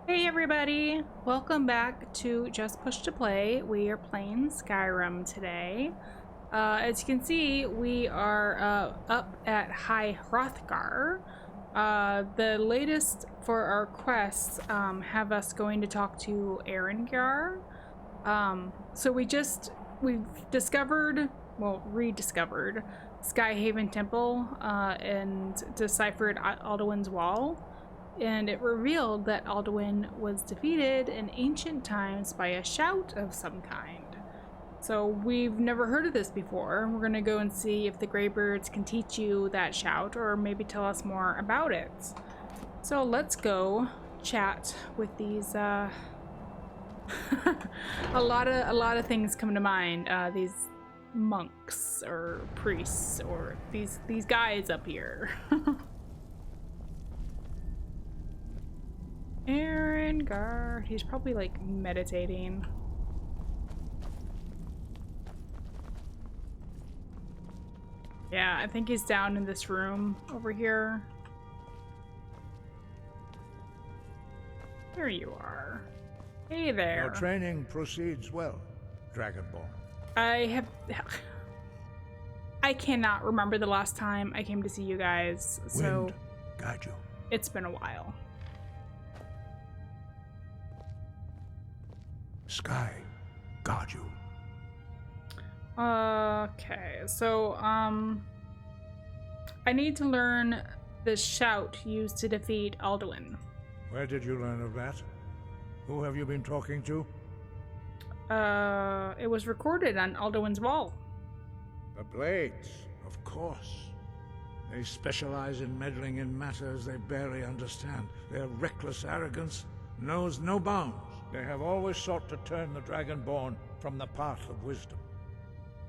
Hey everybody! Welcome back to Just Push to Play. We are playing Skyrim today. As you can see, we are up at High Hrothgar. The latest for our quests have us going to talk to Erengjar. So we've discovered, well, rediscovered Skyhaven Temple and deciphered Alduin's Wall. And it revealed that Alduin was defeated in ancient times by a shout of some kind. So we've never heard of this before. We're gonna go and see if the Greybirds can teach you that shout or maybe tell us more about it. So let's go chat with these a lot of things come to mind. These monks or priests or these guys up here. Erengjar, he's probably like meditating. Yeah, I think he's down in this room over here. There you are. Hey there. Your training proceeds well, Dragonborn. I cannot remember the last time I came to see you guys, so Wind guide you. It's been a while. Sky guard you. Okay, so I need to learn the shout used to defeat Alduin. Where did you learn of that? Who have you been talking to? It was recorded on Alduin's Wall. The Blades, of course. They specialize in meddling in matters they barely understand. Their reckless arrogance knows no bounds. They have always sought to turn the Dragonborn from the path of wisdom.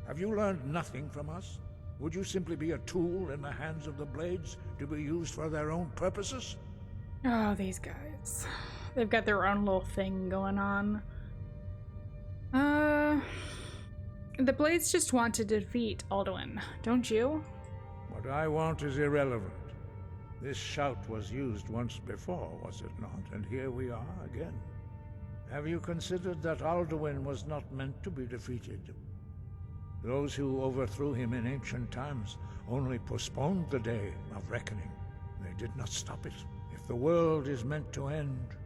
Have you learned nothing from us? Would you simply be a tool in the hands of the Blades to be used for their own purposes? Oh, these guys. They've got their own little thing going on. The Blades just want to defeat Alduin, don't you? What I want is irrelevant. This shout was used once before, was it not? And here we are again. Have you considered that Alduin was not meant to be defeated? Those who overthrew him in ancient times only postponed the day of reckoning. They did not stop it. If the world is meant to end,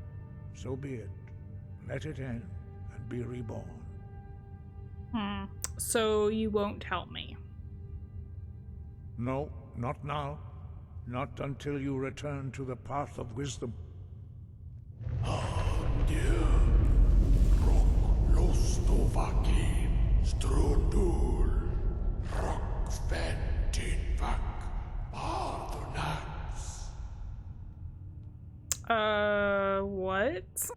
so be it. Let it end and be reborn. So you won't help me? No, not now. Not until you return to the path of wisdom. What?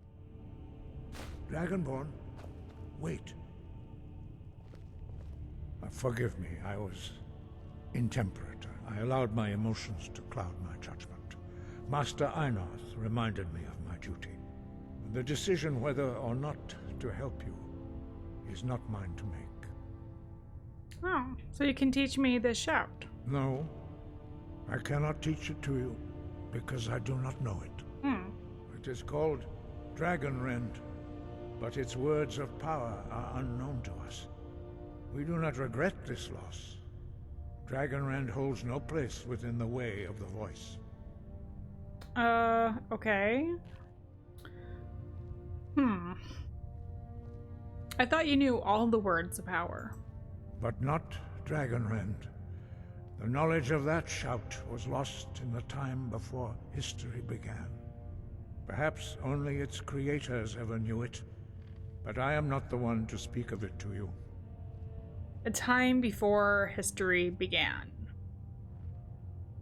Dragonborn, wait. Forgive me, I was intemperate. I allowed my emotions to cloud my judgment. Master Einarth reminded me of my duty. The decision whether or not to help you is not mine to make. Oh, so you can teach me the shout? No, I cannot teach it to you because I do not know it. It is called Dragonrend, but its words of power are unknown to us. We do not regret this loss. Dragonrend holds no place within the way of the voice. Okay. I thought you knew all the words of power. But not Dragonrend. The knowledge of that shout was lost in the time before history began. Perhaps only its creators ever knew it, but I am not the one to speak of it to you. A time before history began.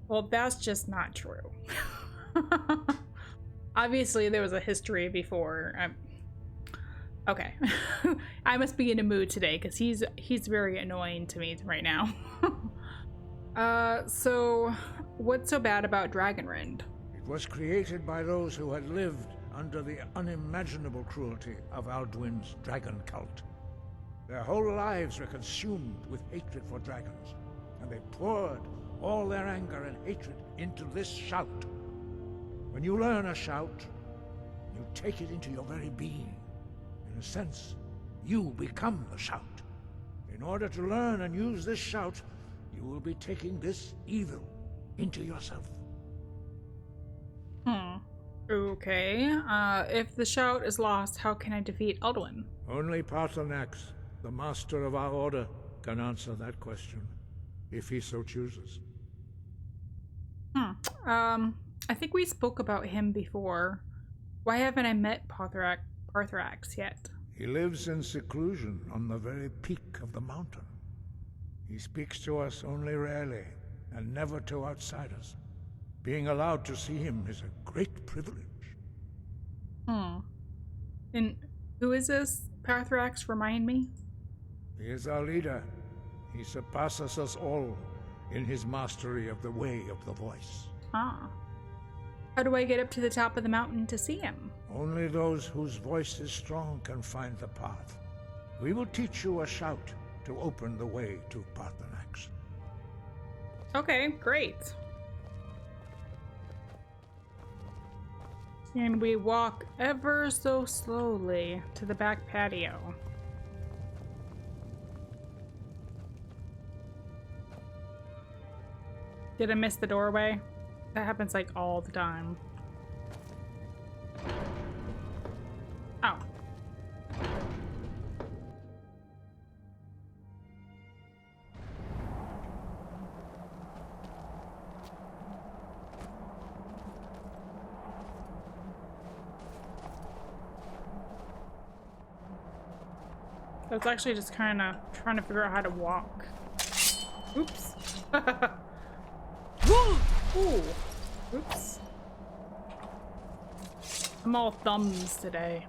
Well, that's just not true. Obviously, there was a history before. Okay. I must be in a mood today because he's very annoying to me right now. So what's so bad about Dragonrend? It was created by those who had lived under the unimaginable cruelty of Alduin's dragon cult. Their whole lives were consumed with hatred for dragons, and they poured all their anger and hatred into this shout. When you learn a shout, You take it into your very being. In a sense, you become the shout. In order to learn and use this shout, you will be taking this evil into yourself. Okay. If the shout is lost, how can I defeat Alduin? Only Paarthurnax, the master of our order, can answer that question, if he so chooses. I think we spoke about him before. Why haven't I met Paarthurnax yet? He lives in seclusion on the very peak of the mountain. He speaks to us only rarely, and never to outsiders. Being allowed to see him is a great privilege. And who is this? Paarthurnax, remind me? He is our leader. He surpasses us all in his mastery of the way of the voice. How do I get up to the top of the mountain to see him? Only those whose voice is strong can find the path. We will teach you a shout to open the way to Paarthurnax. Okay, great. And we walk ever so slowly to the back patio. Did I miss the doorway? That happens like all the time. Oh. I was actually just kind of trying to figure out how to walk. Oops. Ooh. Oops. I'm all thumbs today.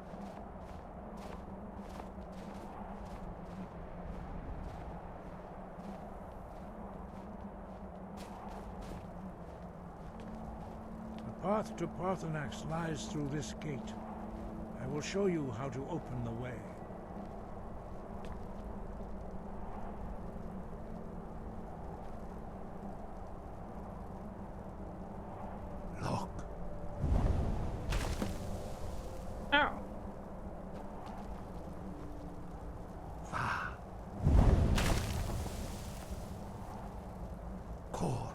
The path to Paarthurnax lies through this gate. I will show you how to open the way. Look. Oh. Core.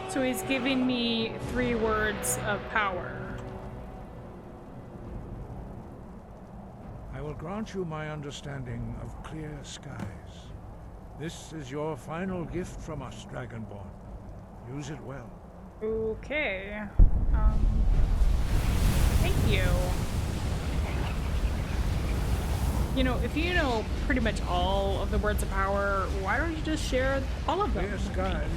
So he's giving me 3 words of power. I will grant you my understanding of clear skies. This is your final gift from us, Dragonborn. Use it well. Okay. Thank you. You know, if you know pretty much all of the words of power, why don't you just share all of them? Clear skies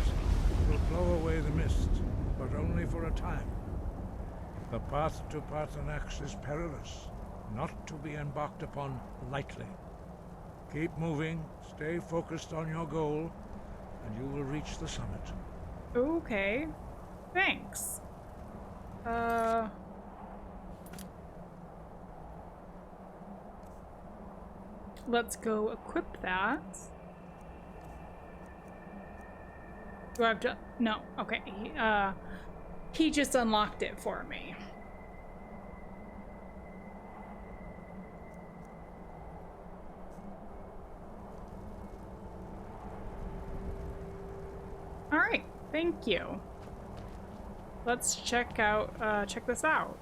will blow away the mist, but only for a time. The path to Paarthurnax is perilous, not to be embarked upon lightly. Keep moving, stay focused on your goal, and you will reach the summit. Okay. Thanks. Let's go equip that. Do I have to? No. Okay. He just unlocked it for me. All right. Thank you. Let's check this out.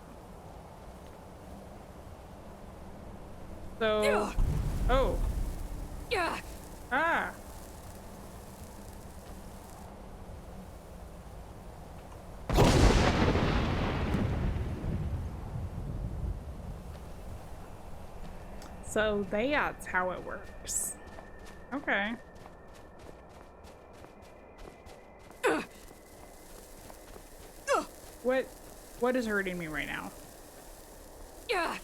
So, oh. Yeah. Ah. So that's how it works. Okay. What is hurting me right now? Yeah.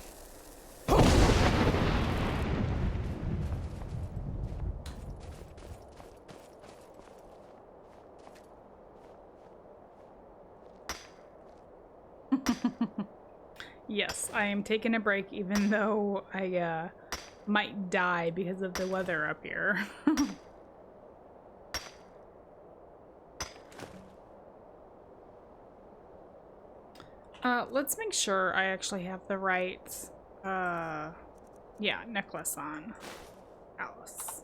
Yes, I am taking a break even though I might die because of the weather up here. Let's make sure I actually have the right, yeah, necklace on. Alice.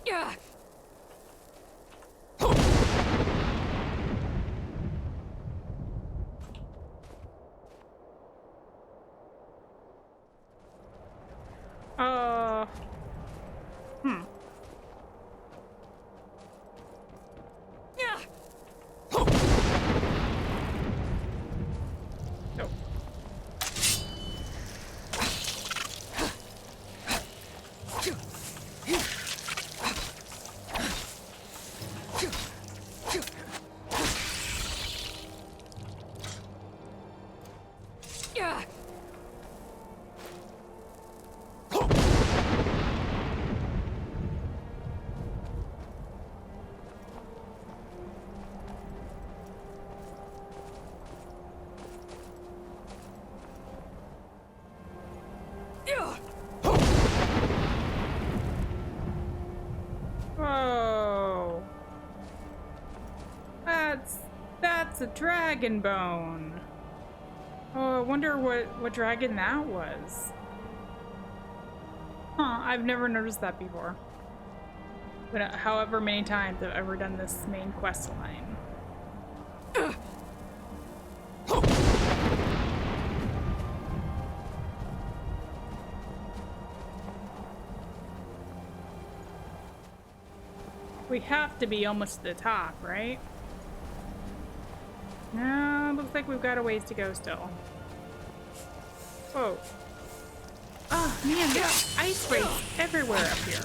Yeah. Hmm. Yeah. Oh. Yeah. Whoa. That's a dragon bone. Oh, I wonder what dragon that was. Huh, I've never noticed that before. But however many times I've ever done this main quest line. We have to be almost to the top, right? No, looks like we've got a ways to go still. Whoa. Oh man, there's ice wraiths everywhere up here.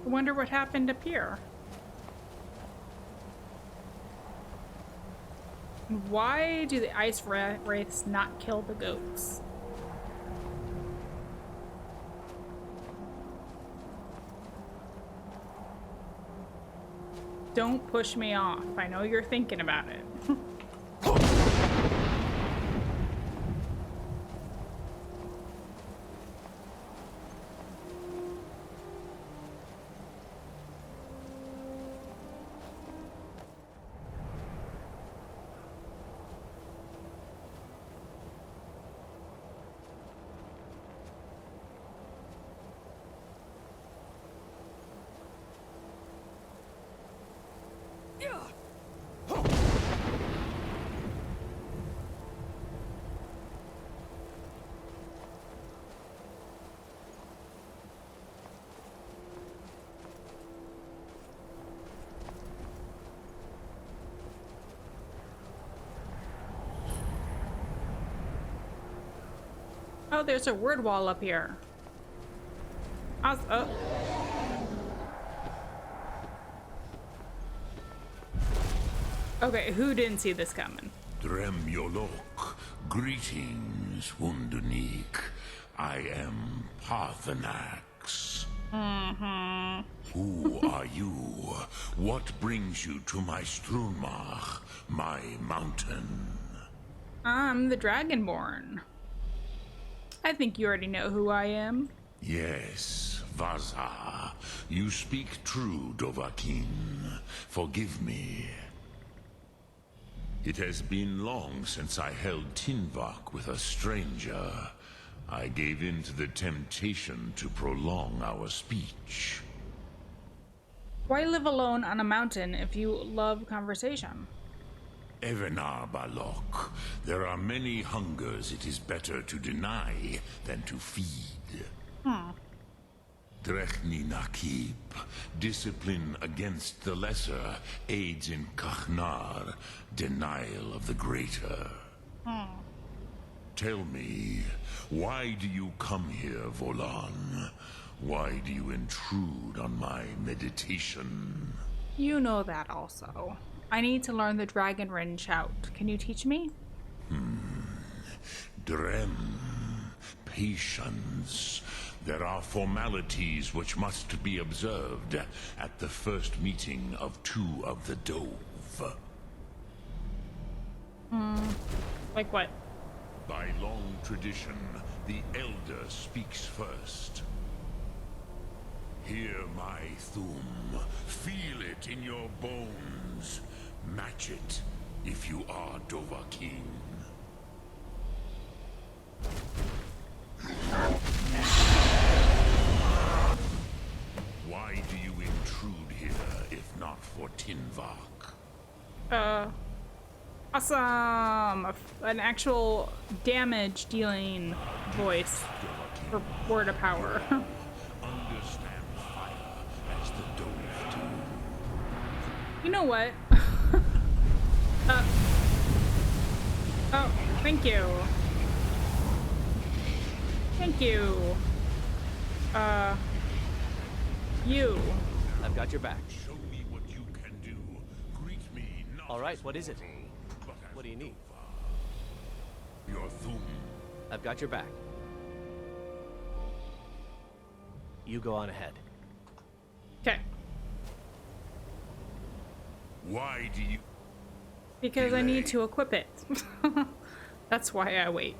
I wonder what happened up here. Why do the ice wraiths not kill the goats? Don't push me off. I know you're thinking about it. Oh, there's a word wall up here. Oh. Okay, who didn't see this coming? Dremyolok, greetings, Wundernik. I am Parthenax. Who are you? What brings you to my Strunmach, my mountain? I'm the Dragonborn. I think you already know who I am. Yes, Vaza. You speak true, Dovahkiin. Forgive me. It has been long since I held Tinvak with a stranger. I gave in to the temptation to prolong our speech. Why live alone on a mountain if you love conversation? Evenar Balok, there are many hungers it is better to deny than to feed. Drechni Nakib, discipline against the lesser aids in Kachnar, denial of the greater. Tell me, why do you come here, Volan? Why do you intrude on my meditation? You know that also. I need to learn the Dragon Rin shout. Can you teach me? Drem, patience. There are formalities which must be observed at the first meeting of two of the Dove. Like what? By long tradition, the Elder speaks first. Hear my Thum. Feel it in your bones. Match it if you are Dovahkiin. Why do you intrude here if not for Tinvok? Awesome! An actual damage dealing voice for word of power. Understand fire as the Dove do. You know what? Oh, thank you. Thank you. You. I've got your back. Show me what you can do. Greet me not All right, as what is it? mortal, but as What do you need? Dova. Your Thum. I've got your back. You go on ahead. Okay. Why do you... Because I need Delay. to equip it. That's why I wait.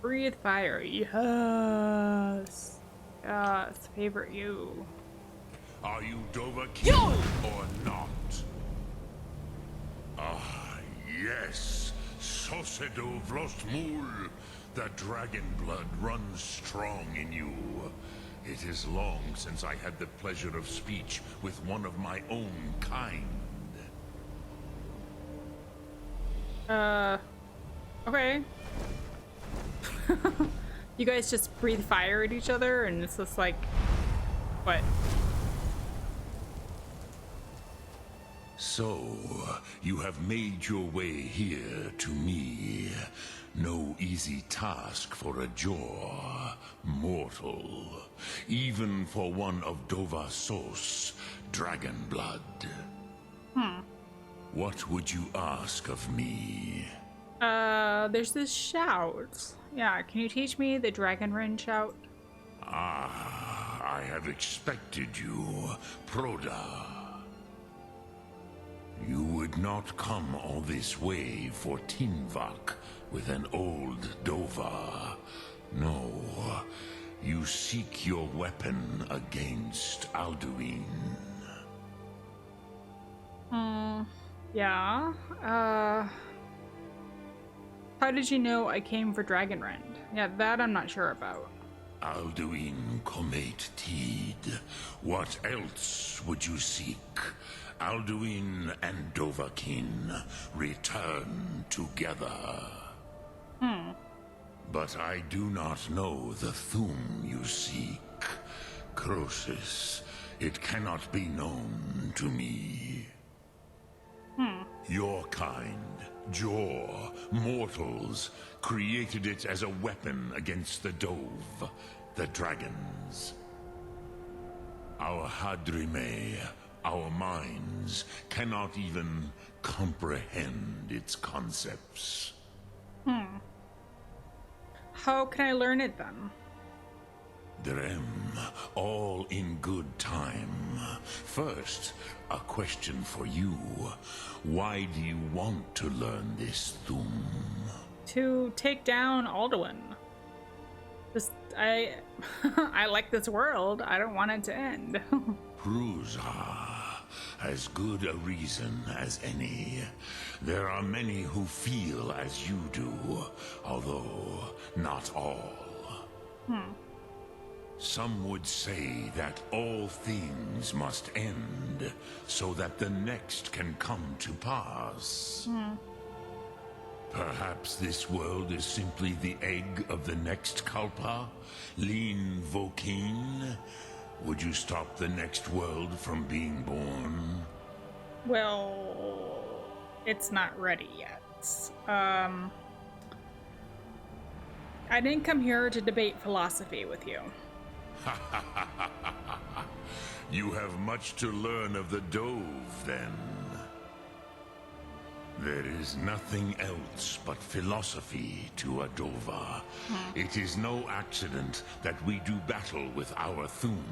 Breathe fire. Yes. Yes. Favorite you. Are you Dovahkiin or not? Ah, yes. Sosedo Vlostmul. The dragon blood runs strong in you. It is long since I had the pleasure of speech with one of my own kind. Okay. You guys just breathe fire at each other and it's just like, what? So, you have made your way here to me. No easy task for a Jor, mortal. Even for one of Dovahsos, dragon blood. What would you ask of me? There's this shout. Yeah, can you teach me the Dragon Rin shout? Ah, I have expected you, Proda. You would not come all this way for Tinvok with an old Dova. No, you seek your weapon against Alduin. Yeah. How did you know I came for Dragonrend? Yeah, that I'm not sure about. Alduin Comate Teed. What else would you seek? Alduin and Dovahkiin return together. But I do not know the Thum you seek. Croesus, it cannot be known to me. Your kind, Jor, mortals, created it as a weapon against the Dove, the dragons. Our Hadrime, our minds, cannot even comprehend its concepts. How can I learn it then? Drem, all in good time. First, a question for you. Why do you want to learn this Thum? To take down Alduin. Just, I like this world. I don't want it to end. Prusa, as good a reason as any. There are many who feel as you do, although not all. Some would say that all things must end, so that the next can come to pass. Perhaps this world is simply the egg of the next Kalpa? Lean Vokeen? Would you stop the next world from being born? Well, it's not ready yet. I didn't come here to debate philosophy with you. You have much to learn of the Dove, then. There is nothing else but philosophy to a Dova. It is no accident that we do battle with our Thum,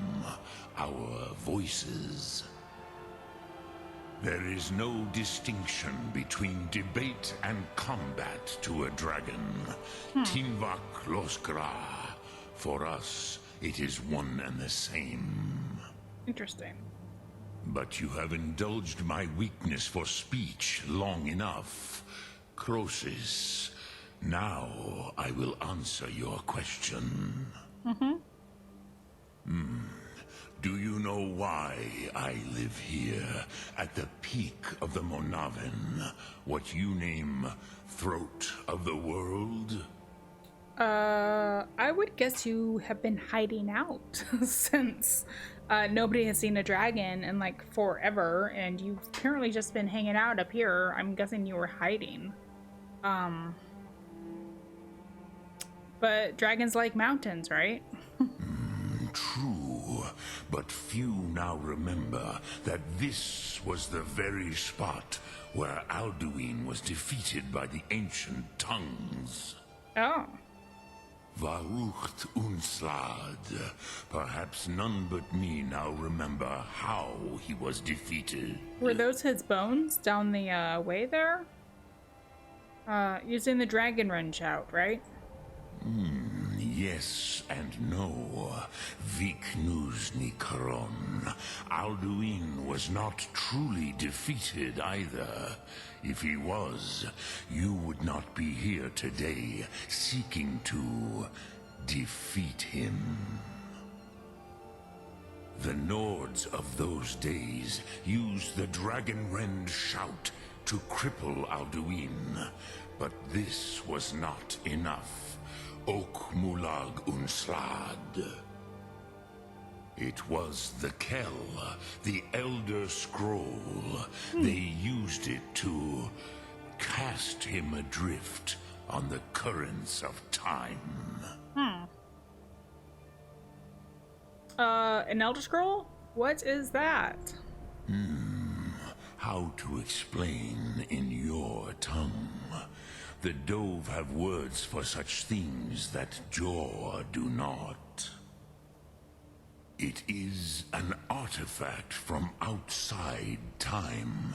our voices. There is no distinction between debate and combat to a dragon. Tinvak Loskra. For us, it is one and the same. Interesting. But you have indulged my weakness for speech long enough. Croesus, now I will answer your question. Do you know why I live here, at the peak of the Monavin, what you name Throat of the World? I would guess you have been hiding out since nobody has seen a dragon in like forever, and you've apparently just been hanging out up here. I'm guessing you were hiding. But dragons like mountains, right? True, but few now remember that this was the very spot where Alduin was defeated by the ancient tongues. Oh. Varucht Unslad. Perhaps none but me now remember how he was defeated. Were those his bones down the way there? Using the dragon run shout, right? Yes and no. Viknuzny Karon. Alduin was not truly defeated either. If he was, you would not be here today seeking to defeat him. The Nords of those days used the Dragon Rend shout to cripple Alduin, but this was not enough. Ok Mulag Unslad. It was the Kell, the Elder Scroll. They used it to cast him adrift on the currents of time. An Elder Scroll? What is that? How to explain in your tongue? The Dove have words for such things that Jor do not. It is an artifact from outside time.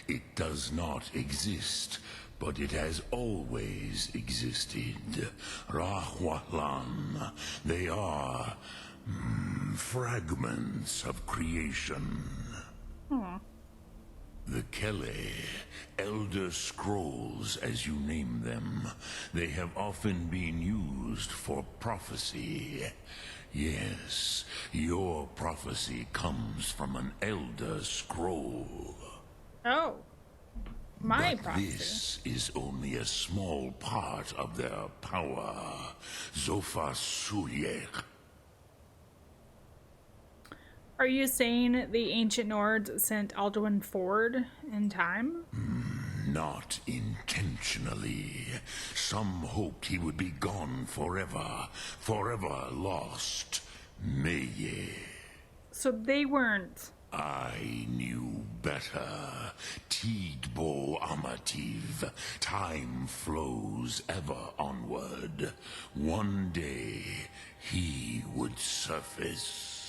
It does not exist, but it has always existed. Rahwahlan. They are fragments of creation. The Kele, Elder Scrolls as you name them, they have often been used for prophecy. Yes, your prophecy comes from an Elder Scroll. Oh. My But prophecy. this is only a small part of their power. Zofa Suyek. Are you saying the ancient Nords sent Alduin forward in time? Not intentionally. Some hoped he would be gone forever, forever lost. Meye. So they weren't. I knew better. Tidbo Amativ. Time flows ever onward. One day, he would surface.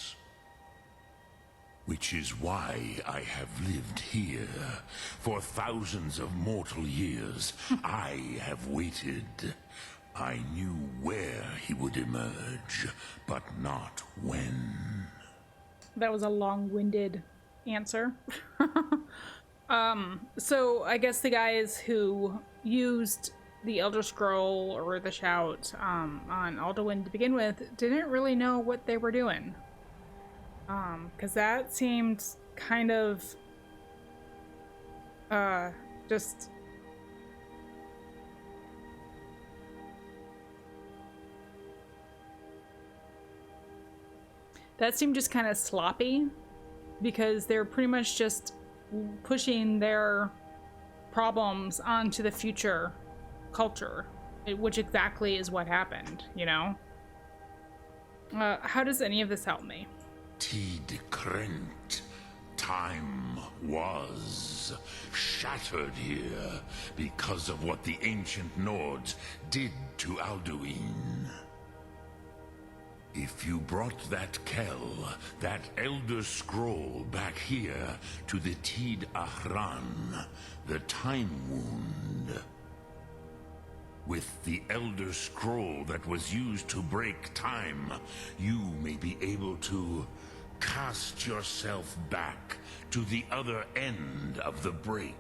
Which is why I have lived here. For thousands of mortal years, I have waited. I knew where he would emerge, but not when. That was a long-winded answer. So I guess the guys who used the Elder Scroll or the Shout on Alduin to begin with didn't really know what they were doing. Because that seemed kind of just that seemed just kind of sloppy, because they're pretty much just pushing their problems onto the future culture, which exactly is what happened, you know? How does any of this help me? Tid Krent. Time was shattered here because of what the ancient Nords did to Alduin. If you brought that Kell, that Elder Scroll, back here to the Tid Ahran, the Time Wound, with the Elder Scroll that was used to break time, you may be able to cast yourself back to the other end of the break.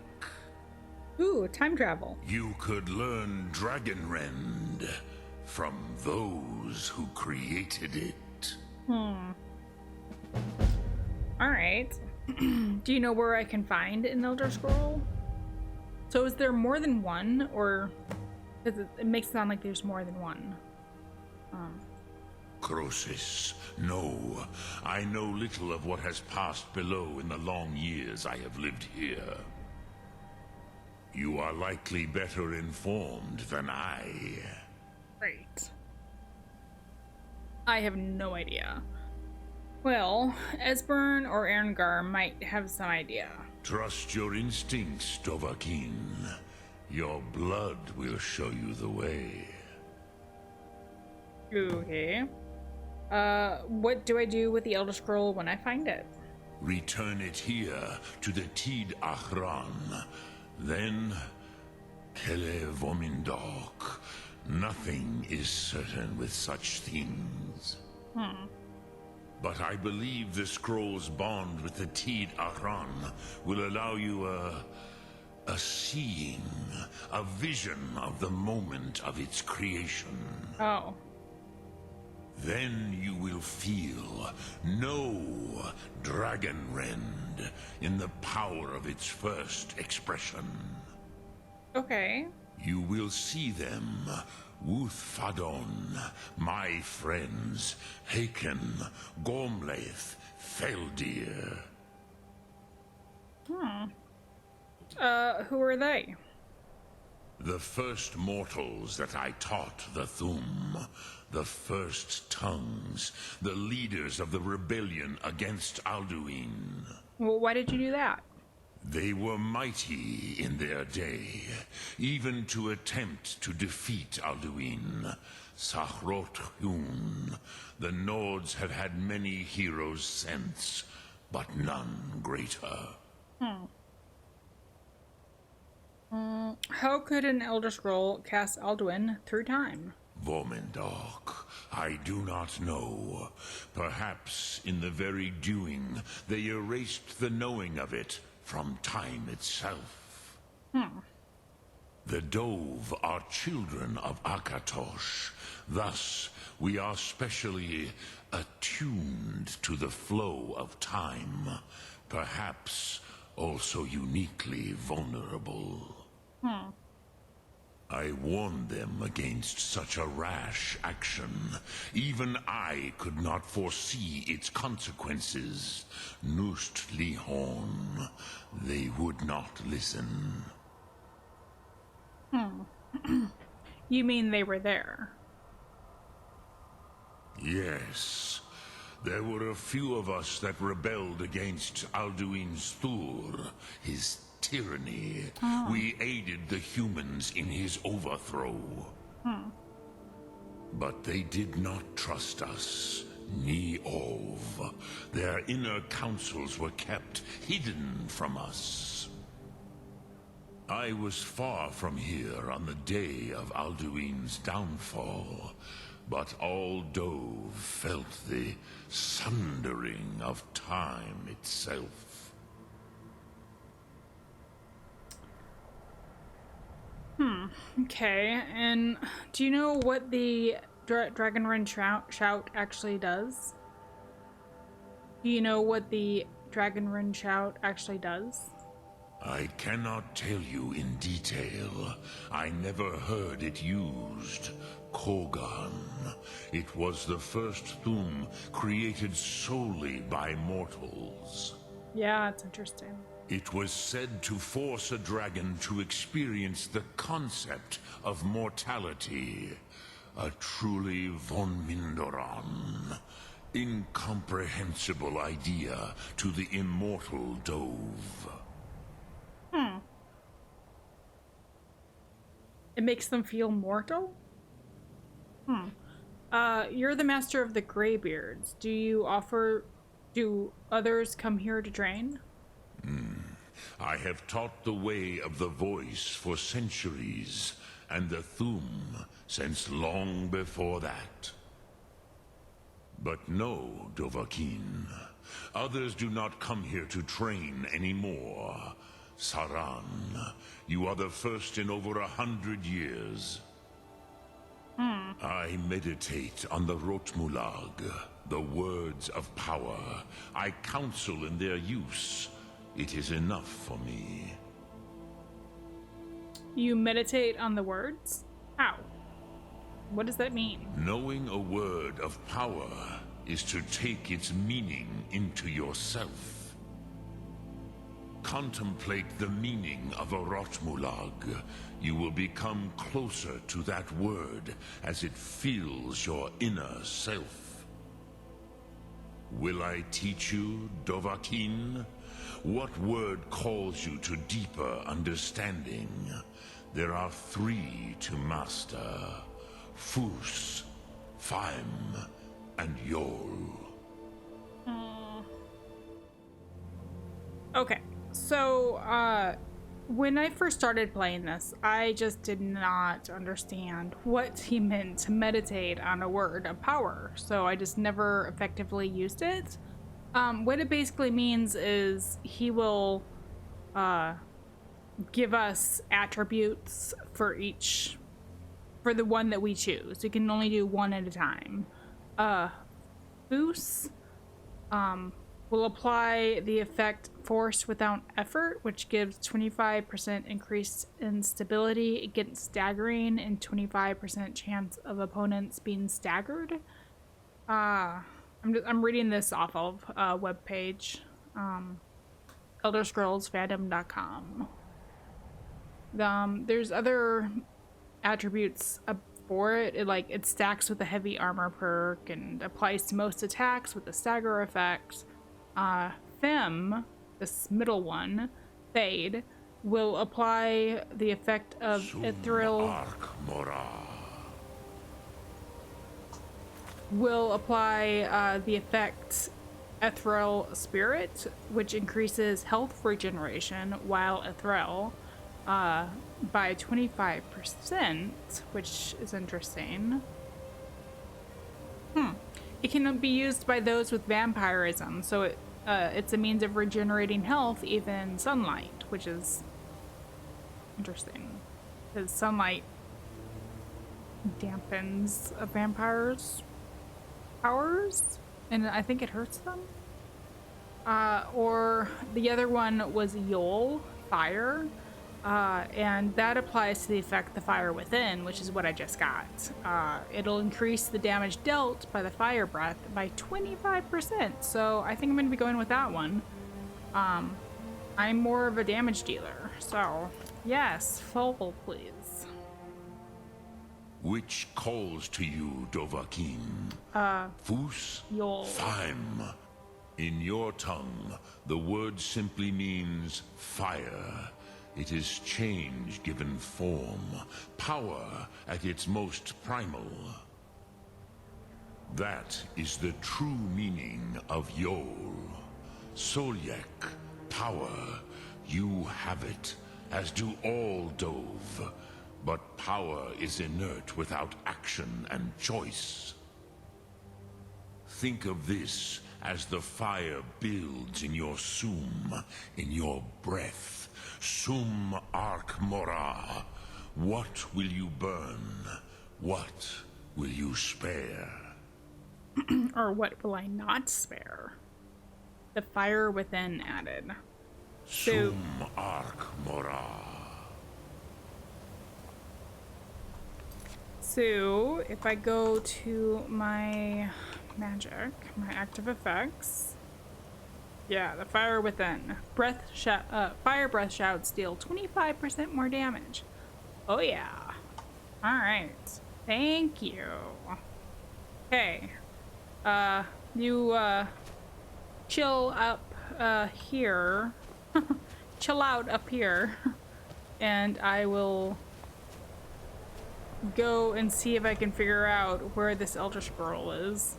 Ooh, time travel. You could learn Dragonrend from those who created it. Alright. Do you know where I can find an Elder Scroll? So is there more than one, or... Because it makes it sound like there's more than one. Croesus, no. I know little of what has passed below in the long years I have lived here. You are likely better informed than I. Great. I have no idea. Well, Esbern or Erngr might have some idea. Trust your instincts, Dovahkiin. Your blood will show you the way. Okay. What do I do with the Elder Scroll when I find it? Return it here to the Tid Ahran. Then, Kele Vomindok. Nothing is certain with such things. But I believe the scroll's bond with the Tid Ahran will allow you a seeing, a vision of the moment of its creation. Oh. Then you will feel, know Dragonrend in the power of its first expression. Okay. You will see them, Wuthfadon, my friends, Haken, Gormlaith, Feldir. Who are they? The first mortals that I taught the Thum, the first tongues, the leaders of the rebellion against Alduin. Well, why did you do that? They were mighty in their day, even to attempt to defeat Alduin. Sahrot Hun, the Nords have had many heroes since, but none greater. How could an Elder Scroll cast Alduin through time? Vormendok, I do not know. Perhaps in the very doing, they erased the knowing of it from time itself. The Dove are children of Akatosh. Thus, we are specially attuned to the flow of time. Perhaps also uniquely vulnerable. I warned them against such a rash action. Even I could not foresee its consequences. Nust Lihorn, they would not listen. You mean they were there? Yes. There were a few of us that rebelled against Alduin Thur, his tyranny. We aided the humans in his overthrow. But they did not trust us. Ni Ov. Their inner counsels were kept hidden from us. I was far from here on the day of Alduin's downfall, but all Dove felt the sundering of time itself. Okay, and do you know what the Dragonrend shout actually does? Do you know what the Dragonrend shout actually does? I cannot tell you in detail. I never heard it used. Kogan. It was the first Thum created solely by mortals. Yeah, it's interesting. It was said to force a dragon to experience the concept of mortality. A truly von Mindoran, incomprehensible idea to the immortal Dove. It makes them feel mortal? You're the master of the Greybeards. Do others come here to train? I have taught the way of the voice for centuries, and the Thum since long before that. But no, Dovahkiin. Others do not come here to train anymore. Saran, you are the first in over 100 years. I meditate on the Rotmulag, the words of power. I counsel in their use. It is enough for me. You meditate on the words? How? What does that mean? Knowing a word of power is to take its meaning into yourself. Contemplate the meaning of a Rotmulag. You will become closer to that word as it fills your inner self. Will I teach you, Dovahkiin? What word calls you to deeper understanding? There are 3 to master. Fus, Faim, and Yol. Okay, so, when I first started playing this, I just did not understand what he meant to meditate on a word of power, so I just never effectively used it. What it basically means is he will, give us attributes for the one that we choose. We can only do one at a time. Boost, will apply the effect force without effort, which gives 25% increase in stability against staggering and 25% chance of opponents being staggered. I'm reading this off of a webpage, ElderScrollsFandom.com. There's other attributes for it. It stacks with the heavy armor perk and applies to most attacks with the stagger effect. Fem, this middle one, Fade, will apply the effect of ethereal. Will apply the effect Ethereal Spirit, which increases health regeneration while ethereal by 25%, which is interesting. It can be used by those with vampirism, so it's a means of regenerating health even in sunlight, which is interesting, because sunlight dampens a vampire's powers, and I think it hurts them. Or the other one was Yol, Fire, and that applies to the effect the Fire Within, which is what I just got. It'll increase the damage dealt by the Fire Breath by 25%, so I think I'm going to be going with that one. I'm more of a damage dealer, so yes, full please. Which calls to you, Dovahkiin? Fus? Yol. Faim. In your tongue, the word simply means fire. It is change given form, power at its most primal. That is the true meaning of Yol. Solyek, power. You have it, as do all Dove. But power is inert without action and choice. Think of this as the fire builds in your sum, in your breath. Sum Ark Mora. What will you burn? What will you spare? Or what will I not spare? The Fire Within added. Sum Ark Mora. So, if I go to my magic, my active effects, Yeah, the fire within. Fire breath shouts deal 25% more damage. Oh yeah. Alright. Thank you. Okay. You, chill up, here. Chill out up here. And I will go and see if I can figure out where this Elder Scroll is.